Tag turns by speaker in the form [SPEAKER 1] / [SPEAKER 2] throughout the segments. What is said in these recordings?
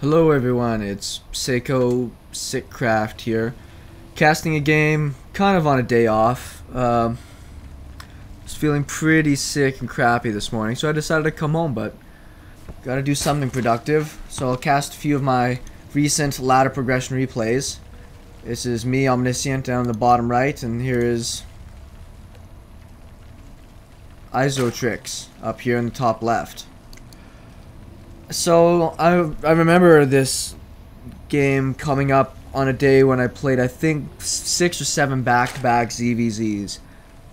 [SPEAKER 1] Hello everyone, it's SeKo Starcraft here, casting a game kind of on a day off. Was feeling pretty sick and crappy this morning, so I decided to come home, but gotta do something productive. So I'll cast a few of my recent ladder progression replays. This is me, Omniscient, down in the bottom right, and here is Isotrix up here in the top left. So I remember this game coming up on a day when I played, I think, 6 or 7 back-to-back ZvZs,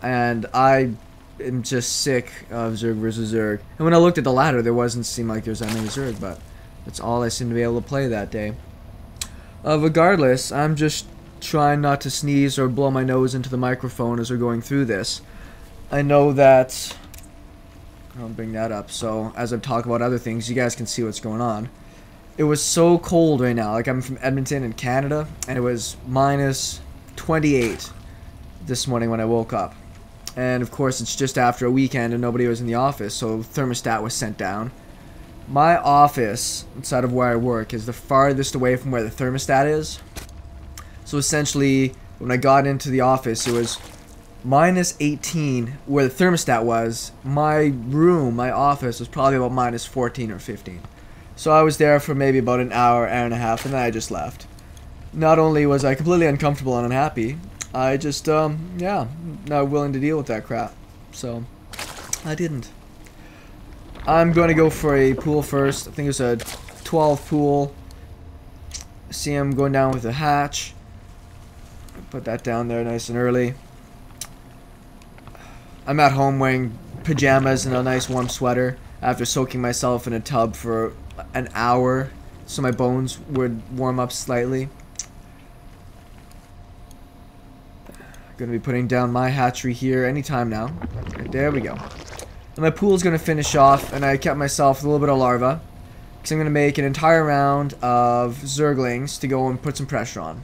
[SPEAKER 1] and I am just sick of Zerg versus Zerg. And when I looked at the ladder, there wasn't seem like there was that many Zerg, but that's all I seemed to be able to play that day. Regardless, I'm just trying not to sneeze or blow my nose into the microphone as we're going through this. I know that I'll bring that up, so as I talk about other things, you guys can see what's going on. It was so cold right now. Like, I'm from Edmonton in Canada, and it was minus 28 this morning when I woke up. And of course, it's just after a weekend and nobody was in the office, so thermostat was sent down. My office, inside of where I work, is the farthest away from where the thermostat is. So essentially, when I got into the office, it was minus 18 where the thermostat was. My room, my office, was probably about minus 14 or 15. So I was there for maybe about an hour, hour and a half, and then I just left. Not only was I completely uncomfortable and unhappy, I just, yeah, not willing to deal with that crap. So, I didn't. I'm going to go for a pool first. I think it's a 12 pool. See him going down with a hatch. Put that down there nice and early. I'm at home wearing pajamas and a nice warm sweater after soaking myself in a tub for an hour so my bones would warm up slightly. Gonna be putting down my hatchery here anytime now. Right, there we go. And my pool's gonna finish off, and I kept myself with a little bit of larva because I'm gonna make an entire round of zerglings to go and put some pressure on.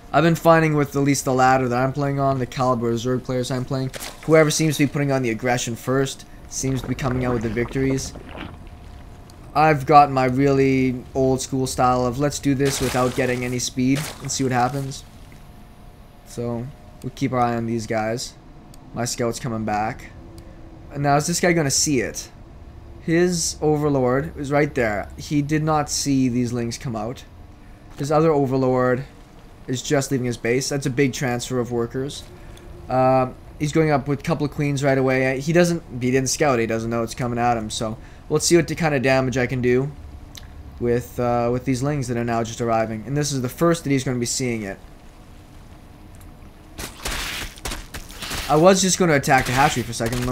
[SPEAKER 1] I've been finding with at least the ladder that I'm playing on, the caliber of Zerg players I'm playing, whoever seems to be putting on the aggression first seems to be coming out with the victories. I've got my really old school style of let's do this without getting any speed and see what happens. So we'll keep our eye on these guys. My scout's coming back. And now is this guy going to see it? His overlord is right there. He did not see these lings come out. His other overlord is just leaving his base. That's a big transfer of workers. He's going up with a couple of queens right away. He didn't scout. He doesn't know it's coming at him. So let's see what kind of damage I can do with these lings that are now just arriving. And this is the first that he's going to be seeing it. I was just going to attack the hatchery for a second.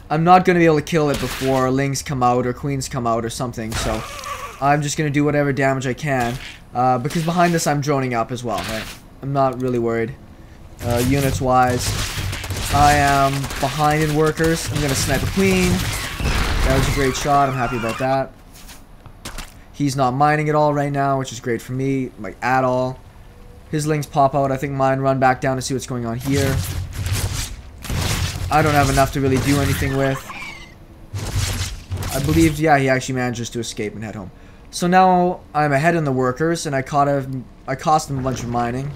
[SPEAKER 1] I'm not going to be able to kill it before lings come out or queens come out or something. So I'm just going to do whatever damage I can. Because behind this I'm droning up as well, right? I'm not really worried. Units wise, I am behind in workers. I'm gonna snipe a queen. That was a great shot. I'm happy about that. He's not mining at all right now, which is great for me, like at all. His lings pop out. I think mine run back down to see what's going on here. I don't have enough to really do anything with. I believe, yeah, he actually manages to escape and head home. So now I'm ahead in the workers, and I cost him a bunch of mining.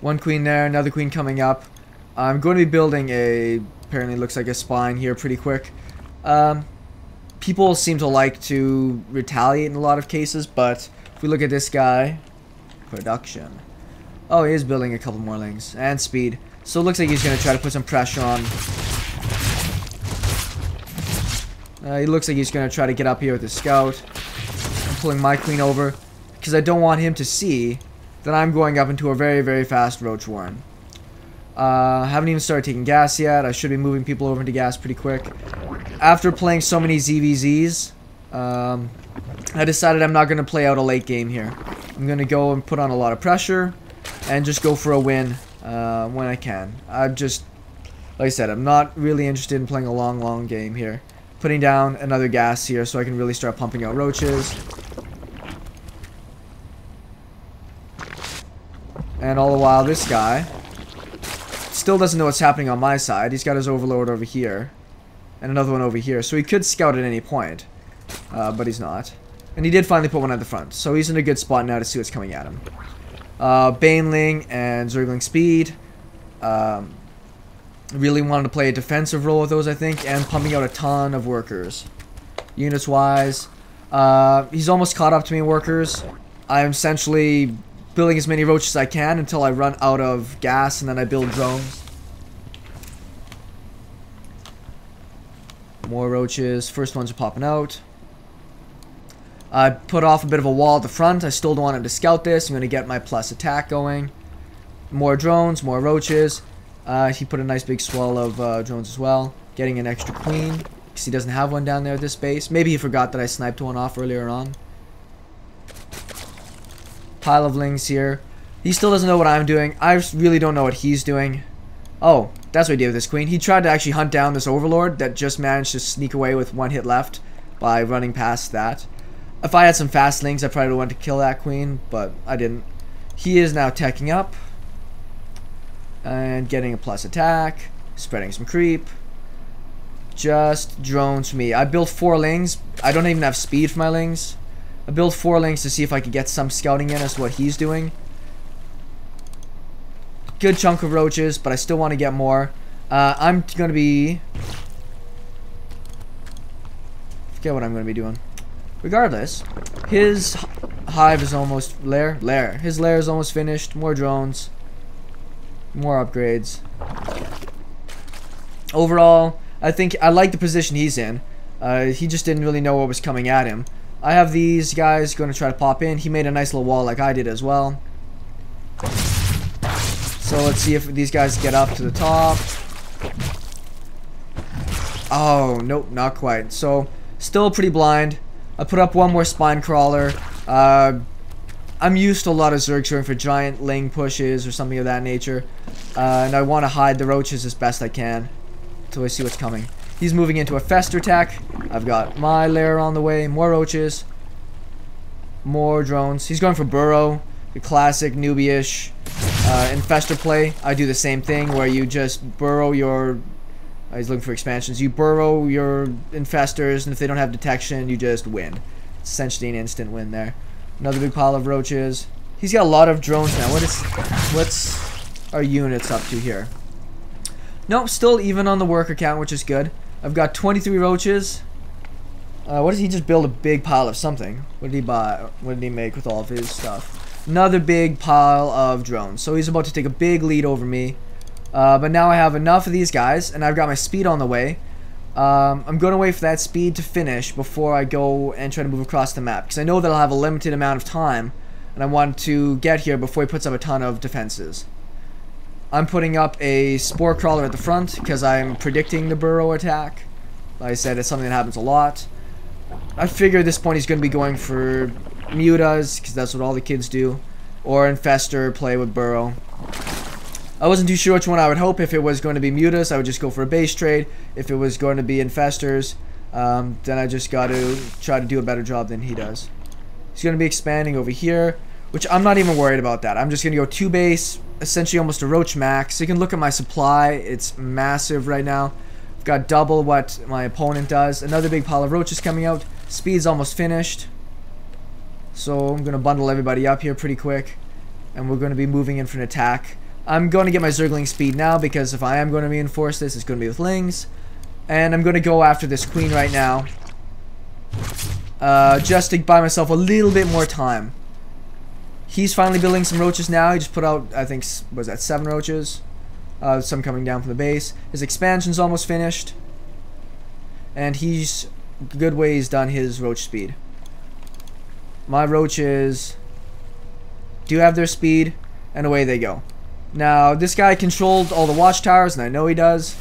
[SPEAKER 1] One queen there, another queen coming up. I'm going to be building apparently looks like a spine here pretty quick. People seem to like to retaliate in a lot of cases, but if we look at this guy, production. Oh, he is building a couple more lings, and speed. So it looks like he's going to try to put some pressure on. He looks like he's going to try to get up here with his scout. I'm pulling my queen over because I don't want him to see that I'm going up into a very, very fast roach warren. Haven't even started taking gas yet. I should be moving people over into gas pretty quick. After playing so many ZvZs, I decided I'm not going to play out a late game here. I'm going to go and put on a lot of pressure and just go for a win when I can. I'm just, like I said, I'm not really interested in playing a long game here. Putting down another gas here so I can really start pumping out roaches. And all the while, this guy still doesn't know what's happening on my side. He's got his overlord over here. And another one over here. So he could scout at any point. But he's not. And he did finally put one at the front. So he's in a good spot now to see what's coming at him. Baneling and Zergling speed. Really wanted to play a defensive role with those, I think. And pumping out a ton of workers. Units wise. He's almost caught up to me in workers. I'm essentially building as many roaches as I can until I run out of gas, and then I build drones. More roaches. First ones are popping out. I put off a bit of a wall at the front. I still don't want him to scout this. I'm going to get my plus attack going. More drones, more roaches. He put a nice big swell of drones as well. Getting an extra queen, because he doesn't have one down there at this base. Maybe he forgot that I sniped one off earlier on. Pile of lings here. He still doesn't know what I'm doing. I really don't know what he's doing. Oh, that's what he did with this queen. He tried to actually hunt down this overlord that just managed to sneak away with one hit left by running past that. If I had some fast lings, I probably would want to kill that queen, but I didn't. He is now teching up and getting a plus attack, spreading some creep. Just drones for me. I built 4 lings. I don't even have speed for my lings. I built 4 lings to see if I could get some scouting in as to what he's doing. Good chunk of roaches, but I still want to get more. I'm going to be... forget what I'm going to be doing. Regardless, his hive is almost... lair. His lair is almost finished. More drones. More upgrades. Overall, I think I like the position he's in. He just didn't really know what was coming at him. I have these guys going to try to pop in. He made a nice little wall like I did as well. So let's see if these guys get up to the top. Oh, nope, not quite. So, still pretty blind. I put up one more spine crawler. I'm used to a lot of zergs going for giant ling pushes or something of that nature. And I want to hide the roaches as best I can until I see what's coming. He's moving into a fester attack. I've got my lair on the way. More roaches. More drones. He's going for burrow. The classic newbie-ish infester play. I do the same thing where you just burrow your... he's looking for expansions. You burrow your infestors, and if they don't have detection, you just win. It's essentially an instant win there. Another big pile of roaches. He's got a lot of drones now. What's our units up to here? Nope, still even on the worker count, which is good. I've got 23 roaches. What does he just build? A big pile of something. What did he buy? What did he make with all of his stuff? Another big pile of drones. So he's about to take a big lead over me. But now I have enough of these guys, and I've got my speed on the way. I'm going to wait for that speed to finish before I go and try to move across the map, because I know that I'll have a limited amount of time, and I want to get here before he puts up a ton of defenses. I'm putting up a spore crawler at the front because I'm predicting the burrow attack. Like I said, it's something that happens a lot. I figure at this point he's going to be going for mutas, because that's what all the kids do, or infester, play with burrow. I wasn't too sure which one I would hope. If it was going to be mutas, I would just go for a base trade. If it was going to be infestors, then I just got to try to do a better job than he does. He's going to be expanding over here, which I'm not even worried about that. I'm just going to go 2 base, essentially almost a roach max. You can look at my supply. It's massive right now. I've got double what my opponent does. Another big pile of roaches coming out. Speed's almost finished. So I'm going to bundle everybody up here pretty quick. And we're going to be moving in for an attack. I'm going to get my zergling speed now, because if I am going to reinforce this, it's going to be with lings. And I'm going to go after this queen right now. Just to buy myself a little bit more time. He's finally building some roaches now. He just put out, I think, was that 7 roaches? Some coming down from the base. His expansion's almost finished. And he's good way he's done his roach speed. My roaches do have their speed, and away they go. Now, this guy controlled all the watchtowers, and I know he does.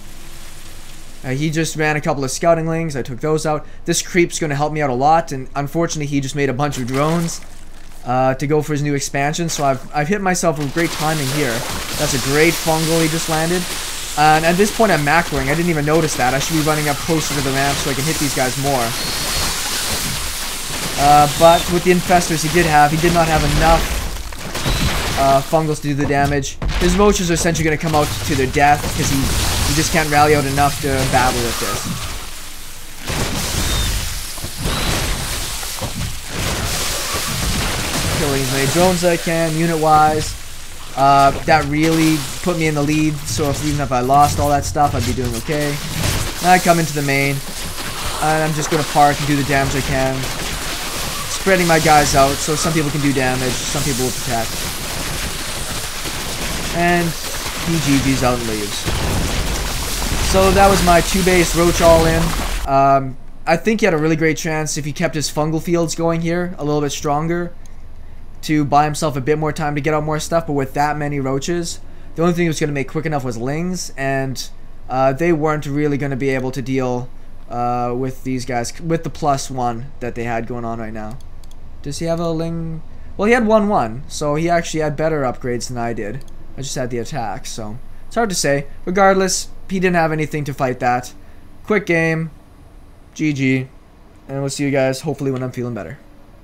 [SPEAKER 1] He just ran a couple of scouting lings. I took those out. This creep's going to help me out a lot, and unfortunately he just made a bunch of drones to go for his new expansion, so I've hit myself with great timing here. That's a great fungal he just landed. And at this point I'm macroing. I didn't even notice that. I should be running up closer to the ramp so I can hit these guys more. But with the infestors he did not have enough fungals to do the damage. His roaches are essentially going to come out to their death because he just can't rally out enough to battle with this. killing as many drones as I can, unit-wise. That really put me in the lead, so even if I lost all that stuff, I'd be doing okay. Now I come into the main, and I'm just going to park and do the damage I can. Spreading my guys out, so some people can do damage, some people will protect. And he GG's out and leaves. So that was my 2-base roach all-in. I think he had a really great chance if he kept his fungal fields going here a little bit stronger to buy himself a bit more time to get out more stuff, but with that many roaches, the only thing he was going to make quick enough was lings, and they weren't really going to be able to deal with these guys, with the +1 that they had going on right now. Does he have a ling? Well, he had 1-1, so he actually had better upgrades than I did. I just had the attack, so it's hard to say. Regardless, he didn't have anything to fight that. Quick game, GG, and we'll see you guys hopefully when I'm feeling better.